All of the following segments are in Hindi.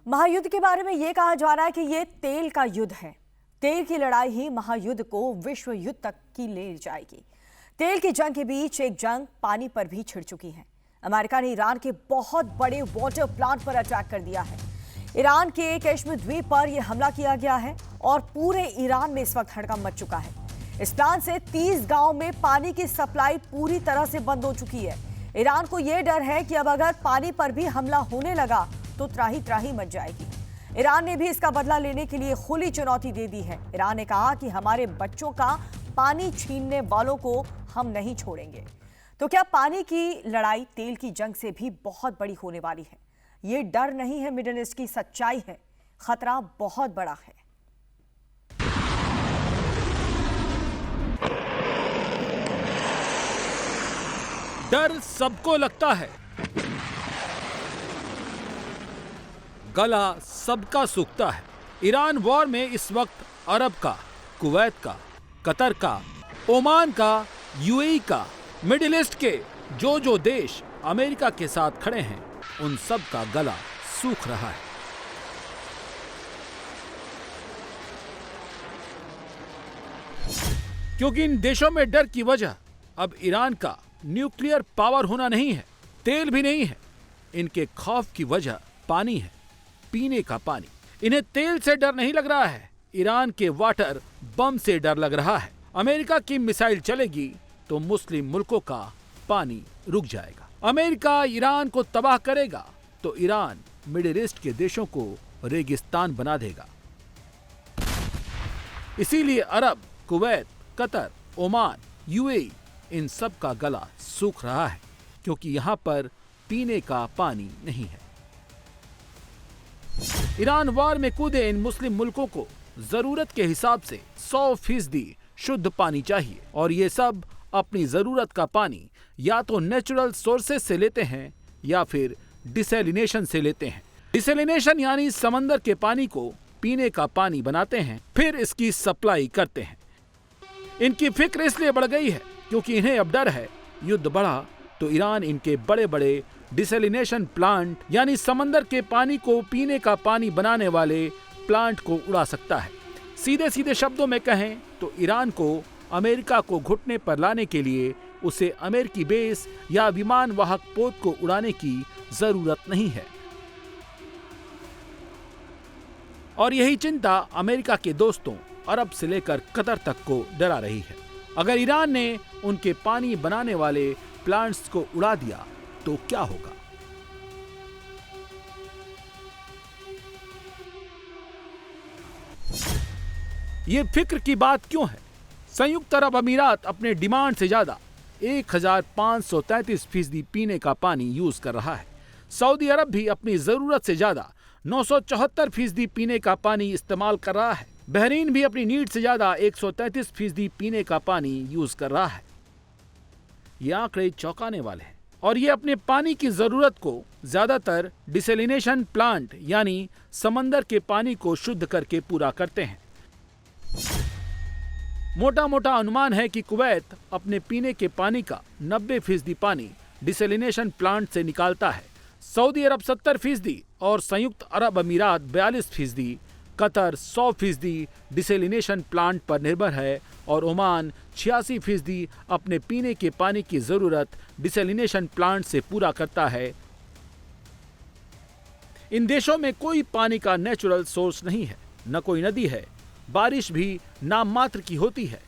महायुद्ध के बारे में यह कहा जा रहा है कि यह तेल का युद्ध है। तेल की लड़ाई ही महायुद्ध को विश्व युद्ध तक की ले जाएगी। तेल की जंग के बीच एक जंग पानी पर भी छिड़ चुकी है। अमेरिका ने ईरान के बहुत बड़े वाटर प्लांट पर अटैक कर दिया है। ईरान के कश्मीर द्वीप पर यह हमला किया गया है और पूरे ईरान में इस वक्त हड़कंप मच चुका है। इस प्लांट से 30 गांव में पानी की सप्लाई पूरी तरह से बंद हो चुकी है। ईरान को यह डर है कि अब अगर पानी पर भी हमला होने लगा तो त्राही त्राही मच जाएगी। ईरान ने भी इसका बदला लेने के लिए खुली चुनौती दे दी है। ईरान ने कहा कि हमारे बच्चों का पानी छीनने वालों को हम नहीं छोड़ेंगे। तो क्या पानी की लड़ाई तेल की जंग से भी बहुत बड़ी होने वाली है? ये डर नहीं है, मिडिल ईस्ट की सच्चाई है। खतरा बहुत बड़ा है। डर सबको लगता है, गला सबका सूखता है। ईरान वॉर में इस वक्त अरब का, कुवैत का, कतर का, ओमान का, यूएई का, मिडिल ईस्ट के जो देश अमेरिका के साथ खड़े हैं, उन सब का गला सूख रहा है। क्योंकि इन देशों में डर की वजह अब ईरान का न्यूक्लियर पावर होना नहीं है, तेल भी नहीं है। इनके खौफ की वजह पानी है, पीने का पानी। इन्हें तेल से डर नहीं लग रहा है, ईरान के वाटर बम से डर लग रहा है। अमेरिका की मिसाइल चलेगी तो मुस्लिम मुल्कों का पानी रुक जाएगा। अमेरिका ईरान को तबाह करेगा तो ईरान मिडिल ईस्ट के देशों को रेगिस्तान बना देगा। इसीलिए अरब, कुवैत, कतर, ओमान, यूएई, इन सब का गला सूख रहा है, क्योंकि यहां पर पीने का पानी नहीं है। ईरान वार में कूदे इन मुस्लिम मुल्कों को जरूरत के हिसाब से 100% शुद्ध पानी चाहिए, और ये सब अपनी जरूरत का पानी या तो नेचुरल सोर्सेस से लेते हैं या फिर डिसैलिनेशन से लेते हैं। डिसैलिनेशन यानी समंदर के पानी को पीने का पानी बनाते हैं, फिर इसकी सप्लाई करते हैं। इनकी फिक्र इसलिए बढ़ गई है क्योंकि इन्हें अब डर है, युद्ध बढ़ा तो ईरान इनके बड़े बड़े डिसैलिनेशन प्लांट यानी समंदर के पानी को पीने का पानी बनाने वाले प्लांट को उड़ा सकता है। सीधे सीधे शब्दों में कहें तो ईरान को अमेरिका को घुटने पर लाने के लिए उसे अमेरिकी बेस या विमान वाहक पोत को उड़ाने की जरूरत नहीं है। और यही चिंता अमेरिका के दोस्तों अरब से लेकर कतर तक को डरा रही है। अगर ईरान ने उनके पानी बनाने वाले प्लांट्स को उड़ा दिया तो क्या होगा? ये फिक्र की बात क्यों है? संयुक्त अरब अमीरात अपने डिमांड से ज्यादा 1533% पीने का पानी यूज कर रहा है। सऊदी अरब भी अपनी जरूरत से ज्यादा 974% पीने का पानी इस्तेमाल कर रहा है। बहरीन भी अपनी नीड से ज्यादा 133% पीने का पानी यूज कर रहा है। ये आंकड़े चौंकाने वाले हैं, और ये अपने पानी की जरूरत को ज्यादातर डिसैलिनेशन प्लांट यानी समंदर के पानी को शुद्ध करके पूरा करते हैं। मोटा मोटा अनुमान है कि कुवैत अपने पीने के पानी का 90% पानी डिसैलिनेशन प्लांट से निकालता है, सऊदी अरब 70% और संयुक्त अरब अमीरात 42%, कतर 100% डिसैलिनेशन प्लांट पर निर्भर है, और ओमान 86% अपने पीने के पानी की जरूरत डिसैलिनेशन प्लांट से पूरा करता है। इन देशों में कोई पानी का नेचुरल सोर्स नहीं है, न कोई नदी है, बारिश भी नाम मात्र की होती है।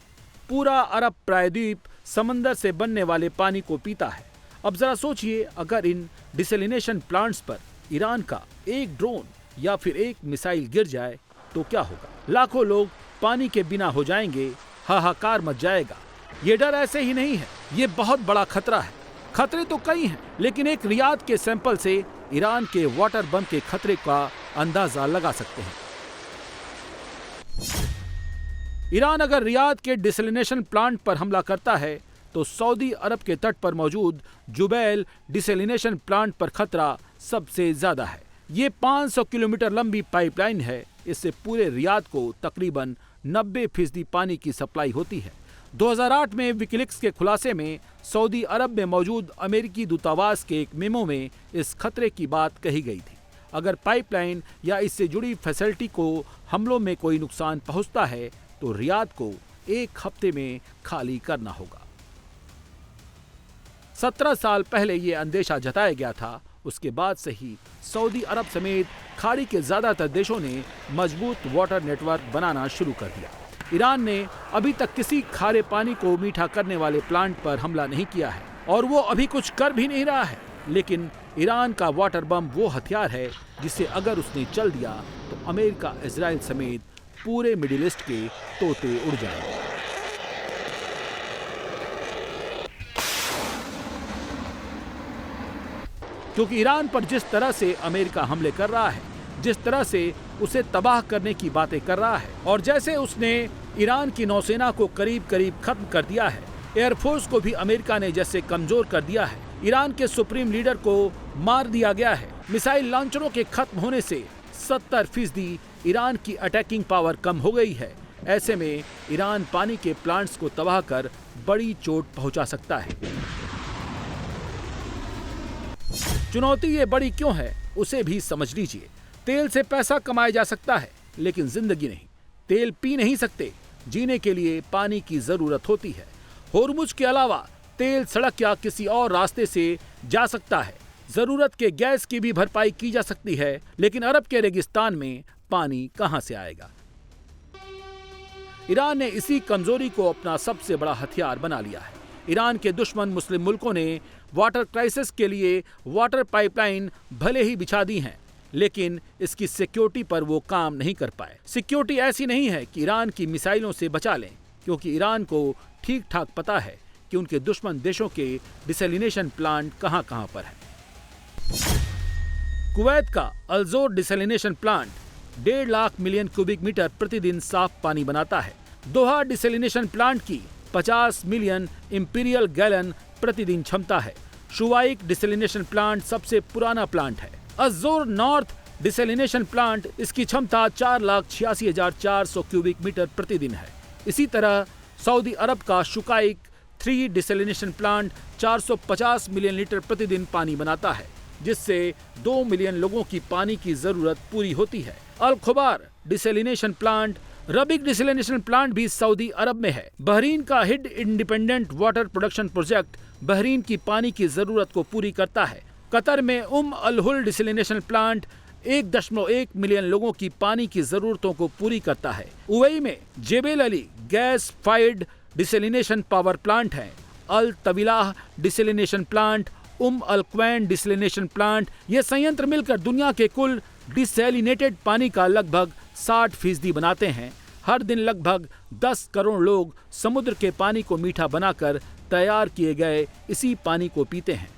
पूरा अरब प्रायद्वीप समंदर से बनने वाले पानी को पीता है। अब जरा सोचिए, अगर इन डिसैलिनेशन प्लांट्स पर ईरान का एक ड्रोन या फिर एक मिसाइल गिर जाए तो क्या होगा? लाखों लोग पानी के बिना हो जाएंगे, हाहाकार मच जाएगा। ये डर ऐसे ही नहीं है, ये बहुत बड़ा खतरा है। खतरे तो कई हैं, लेकिन एक रियाद के सैंपल से ईरान के वाटर बम के खतरे का अंदाजा लगा सकते हैं। ईरान अगर रियाद के डिसैलिनेशन प्लांट पर हमला करता है तो सऊदी अरब के तट पर मौजूद जुबैल डिसैलिनेशन प्लांट पर खतरा सबसे ज्यादा है। ये 500 किलोमीटर लंबी पाइपलाइन है। इससे पूरे रियाद को तकरीबन 90% पानी की सप्लाई होती है। 2008 में विकिलीक्स के खुलासे में सऊदी अरब में मौजूद अमेरिकी दूतावास के एक मेमो में इस खतरे की बात कही गई थी। अगर पाइपलाइन या इससे जुड़ी फैसिलिटी को हमलों में कोई नुकसान पहुंचता है तो रियाद को 1 हफ्ते में खाली करना होगा। 17 साल पहले यह अंदेशा जताया गया था। उसके बाद से ही सऊदी अरब समेत खाड़ी के ज्यादातर देशों ने मजबूत वाटर नेटवर्क बनाना शुरू कर दिया। ईरान ने अभी तक किसी खारे पानी को मीठा करने वाले प्लांट पर हमला नहीं किया है और वो अभी कुछ कर भी नहीं रहा है। लेकिन ईरान का वाटर बम वो हथियार है जिसे अगर उसने चल दिया तो अमेरिका, इजराइल समेत पूरे मिडिल ईस्ट के तोते उड़ जाएंगे। क्योंकि ईरान पर जिस तरह से अमेरिका हमले कर रहा है, जिस तरह से उसे तबाह करने की बातें कर रहा है और जैसे उसने ईरान की नौसेना को करीब करीब खत्म कर दिया है, एयरफोर्स को भी अमेरिका ने जैसे कमजोर कर दिया है, ईरान के सुप्रीम लीडर को मार दिया गया है, मिसाइल लॉन्चरों के खत्म होने से 70% ईरान की अटैकिंग पावर कम हो गई है। ऐसे में ईरान पानी के प्लांट्स को तबाह कर बड़ी चोट पहुंचा सकता है। चुनौती ये बड़ी क्यों है उसे भी समझ लीजिए। तेल से पैसा कमाया जा सकता है लेकिन जिंदगी नहीं। तेल पी नहीं सकते, जीने के लिए पानी की जरूरत होती है। होर्मुज के अलावा तेल सड़क या किसी और रास्ते से जा सकता है। जरूरत के गैस की भी भरपाई की जा सकती है, लेकिन अरब के रेगिस्तान में पानी कहां से आएगा? ईरान ने इसी कमजोरी को अपना सबसे बड़ा हथियार बना लिया है। ईरान के दुश्मन मुस्लिम मुल्कों ने वाटर क्राइसिस के लिए वाटर पाइपलाइन भले ही बिछा दी हैं, लेकिन इसकी सिक्योरिटी पर वो काम नहीं कर पाए। सिक्योरिटी ऐसी नहीं है कि ईरान की मिसाइलों से बचा लें, क्योंकि ईरान को ठीक ठाक पता है कि उनके दुश्मन देशों के डिसैलिनेशन प्लांट कहां कहां पर है। कुवैत का Al Zour desalination plant 1.5 lakh million cubic metre प्रतिदिन साफ पानी बनाता है। दोहा डिसैलिनेशन प्लांट की 50 मिलियन इंपीरियल गैलन प्रतिदिन क्षमता है। शुवाइक डिसैलिनेशन प्लांट सबसे पुराना प्लांट है। अल-ज़ोर नॉर्थ डिसैलिनेशन प्लांट, इसकी क्षमता 4,86,400 क्यूबिक मीटर प्रतिदिन है। इसी तरह सऊदी अरब का शुकाइक 3 डिसैलिनेशन प्लांट 450 मिलियन लीटर प्रतिदिन पानी बनाता है, जिससे 2 मिलियन लोगों की पानी की जरूरत पूरी होती है। Al Khobar desalination plant, Rabigh desalination plant भी सऊदी अरब में है। बहरीन का Hidd independent water production project Bahrain की पानी की जरूरत को पूरी करता है। कतर में अल हुल डिसैलिनेशन प्लांट 1.1 मिलियन लोगों की पानी की जरूरतों को पूरी करता है। UAE में जेबेल Ali gas fired desalination power plant है। अल तविलाह डिसैलिनेशन प्लांट, अल क्वैन डिसैलिनेशन प्लांट, ये संयंत्र मिलकर दुनिया के कुल डिसैलिनेटेड पानी का लगभग 60% बनाते हैं। हर दिन लगभग 10 करोड़ लोग समुद्र के पानी को मीठा बनाकर तैयार किए गए इसी पानी को पीते हैं।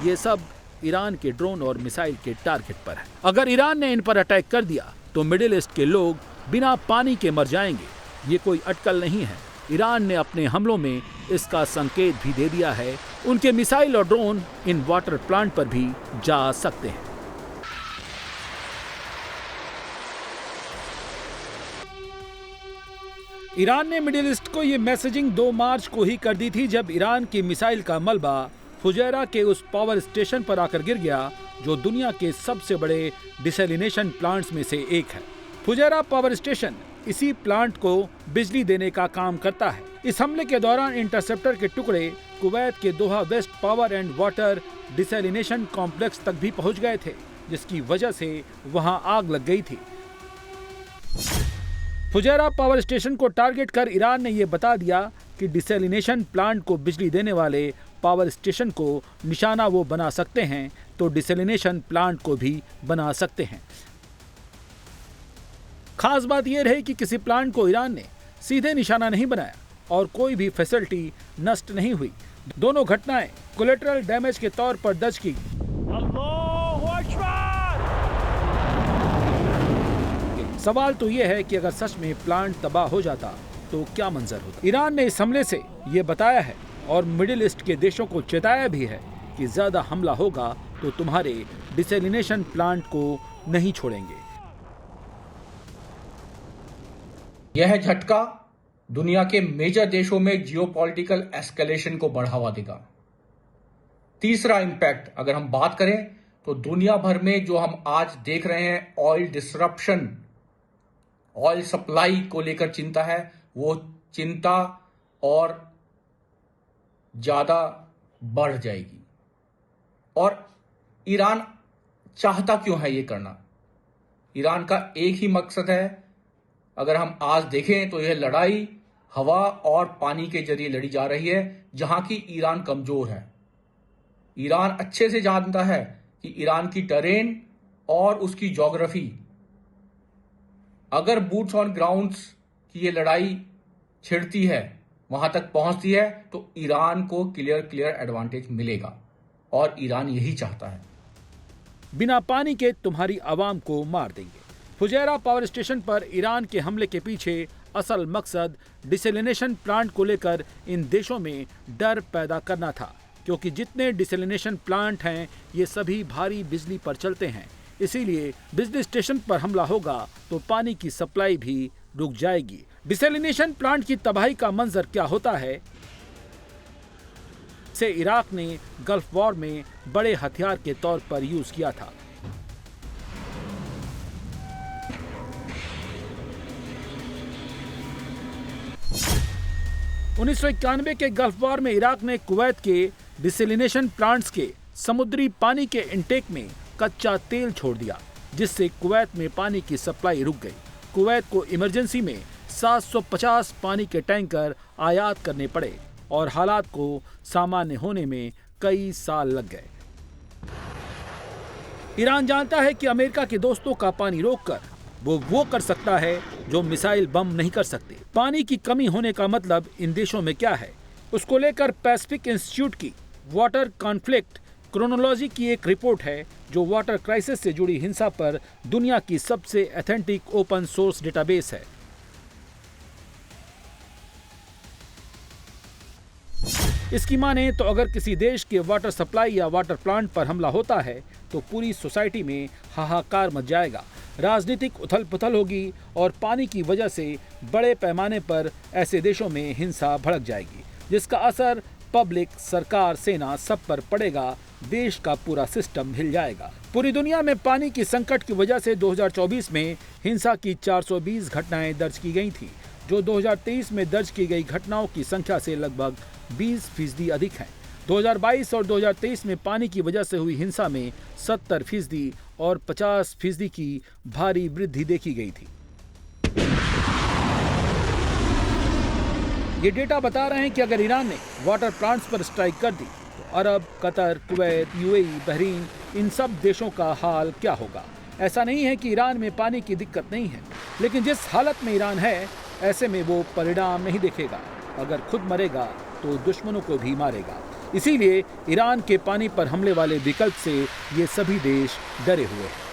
ये सब ईरान के ड्रोन और मिसाइल के टारगेट पर है। अगर ईरान ने इन पर अटैक कर दिया तो मिडिल ईस्ट के लोग बिना पानी के मर जाएंगे। ये कोई अटकल नहीं है। ईरान ने अपने हमलों में इसका संकेत भी दे दिया है। उनके मिसाइल और ड्रोन इन वाटर प्लांट पर भी जा सकते हैं। ईरान ने मिडिल ईस्ट को ये मैसेजिंग 2 मार्च को ही कर दी थी, जब ईरान की मिसाइल का मलबा फुजैरा के उस पावर स्टेशन पर आकर गिर गया, जो दुनिया के सबसे बड़े डिसैलिनेशन प्लांट्स में से एक है। फुजैरा पावर स्टेशन इसी प्लांट को बिजली देने का काम करता है। इस हमले के दौरान इंटरसेप्टर के टुकड़े कुवैत के Doha West power and water desalination complex तक भी पहुंच गए थे, जिसकी वजह से वहां आग लग गई थी। फुजैरा पावर स्टेशन को टारगेट कर ईरान ने यह बता दिया कि डिसैलिनेशन प्लांट को बिजली देने वाले पावर स्टेशन को निशाना वो बना सकते हैं, तो डिसैलिनेशन प्लांट को भी बना सकते हैं। खास बात यह रही कि किसी प्लांट को ईरान ने सीधे निशाना नहीं बनाया और कोई भी फैसिलिटी नष्ट नहीं हुई। दोनों घटनाएं कोलेटरल डैमेज के तौर पर दर्ज की। सवाल तो यह है कि अगर सच में प्लांट तबाह हो जाता तो क्या मंजर होता। ईरान ने इस हमले से यह बताया है और मिडिल ईस्ट के देशों को चेताया भी है कि ज्यादा हमला होगा तो तुम्हारे डिसैलिनेशन प्लांट को नहीं छोड़ेंगे। यह झटका दुनिया के मेजर देशों में जियोपॉलिटिकल एस्केलेशन को बढ़ावा देगा। तीसरा इंपैक्ट अगर हम बात करें तो दुनिया भर में जो हम आज देख रहे हैं ऑयल डिसरप्शन, ऑयल सप्लाई को लेकर चिंता है, वो चिंता और ज्यादा बढ़ जाएगी। और ईरान चाहता क्यों है ये करना? ईरान का एक ही मकसद है। अगर हम आज देखें तो यह लड़ाई हवा और पानी के जरिए लड़ी जा रही है, जहां की ईरान कमजोर है। ईरान अच्छे से जानता है कि ईरान की टेरेन और उसकी ज्योग्राफी, अगर बूट्स ऑन ग्राउंड्स की ये लड़ाई छिड़ती है, वहां तक पहुंचती है, तो ईरान को क्लियर एडवांटेज मिलेगा और ईरान यही चाहता है। बिना पानी के तुम्हारी आवाम को मार देंगे। फुजैरा पावर स्टेशन पर ईरान के हमले के पीछे असल मकसद डिसैलिनेशन प्लांट को लेकर इन देशों में डर पैदा करना था, क्योंकि जितने डिसैलिनेशन प्लांट हैं ये सभी भारी बिजली पर चलते हैं। इसीलिए बिजली स्टेशन पर हमला होगा तो पानी की सप्लाई भी रुक जाएगी। डिसैलिनेशन प्लांट की तबाही का मंजर क्या होता है, से इराक ने गल्फ वॉर में बड़े हथियार के तौर पर यूज किया था। उन्नीस के गल्फ वॉर में इराक ने कुवैत के डिसैलिनेशन प्लांट्स के समुद्री पानी के इंटेक में कच्चा तेल छोड़ दिया, जिससे कुवैत में पानी की सप्लाई रुक गई। कुवैत को इमरजेंसी में 750 पानी के टैंकर आयात करने पड़े और हालात को सामान्य होने में कई साल लग गए। ईरान जानता है कि अमेरिका के दोस्तों का पानी रोककर वो कर सकता है जो मिसाइल बम नहीं कर सकते। पानी की कमी होने का मतलब इन देशों में क्या है, उसको लेकर पैसिफिक इंस्टीट्यूट की वाटर कॉन्फ्लिक्ट क्रोनोलॉजी की एक रिपोर्ट है, जो वाटर क्राइसिस से जुड़ी हिंसा पर दुनिया की सबसे ऑथेंटिक ओपन सोर्स डेटाबेस है। इसकी माने तो अगर किसी देश के वाटर सप्लाई या वाटर प्लांट पर हमला होता है तो पूरी सोसाइटी में हाहाकार मच जाएगा, राजनीतिक उथल पुथल होगी और पानी की वजह से बड़े पैमाने पर ऐसे देशों में हिंसा भड़क जाएगी, जिसका असर पब्लिक, सरकार, सेना सब पर पड़ेगा। देश का पूरा सिस्टम हिल जाएगा। पूरी दुनिया में पानी की संकट की वजह से 2024 में हिंसा की 420 घटनाएं दर्ज की गई थी, जो 2023 में दर्ज की गई घटनाओं की संख्या से लगभग 20% अधिक है। 2022 और 2023 में पानी की वजह से हुई हिंसा में 70% और 50% की भारी वृद्धि देखी गई थी। ये डेटा बता रहे हैं कि अगर ईरान ने वाटर प्लांट्स पर स्ट्राइक कर दी तो अरब, कतर, कुवैत, यूएई, बहरीन, इन सब देशों का हाल क्या होगा। ऐसा नहीं है कि ईरान में पानी की दिक्कत नहीं है, लेकिन जिस हालत में ईरान है, ऐसे में वो परिणाम नहीं देखेगा। अगर खुद मरेगा तो दुश्मनों को भी मारेगा। इसीलिए ईरान के पानी पर हमले वाले विकल्प से ये सभी देश डरे हुए हैं।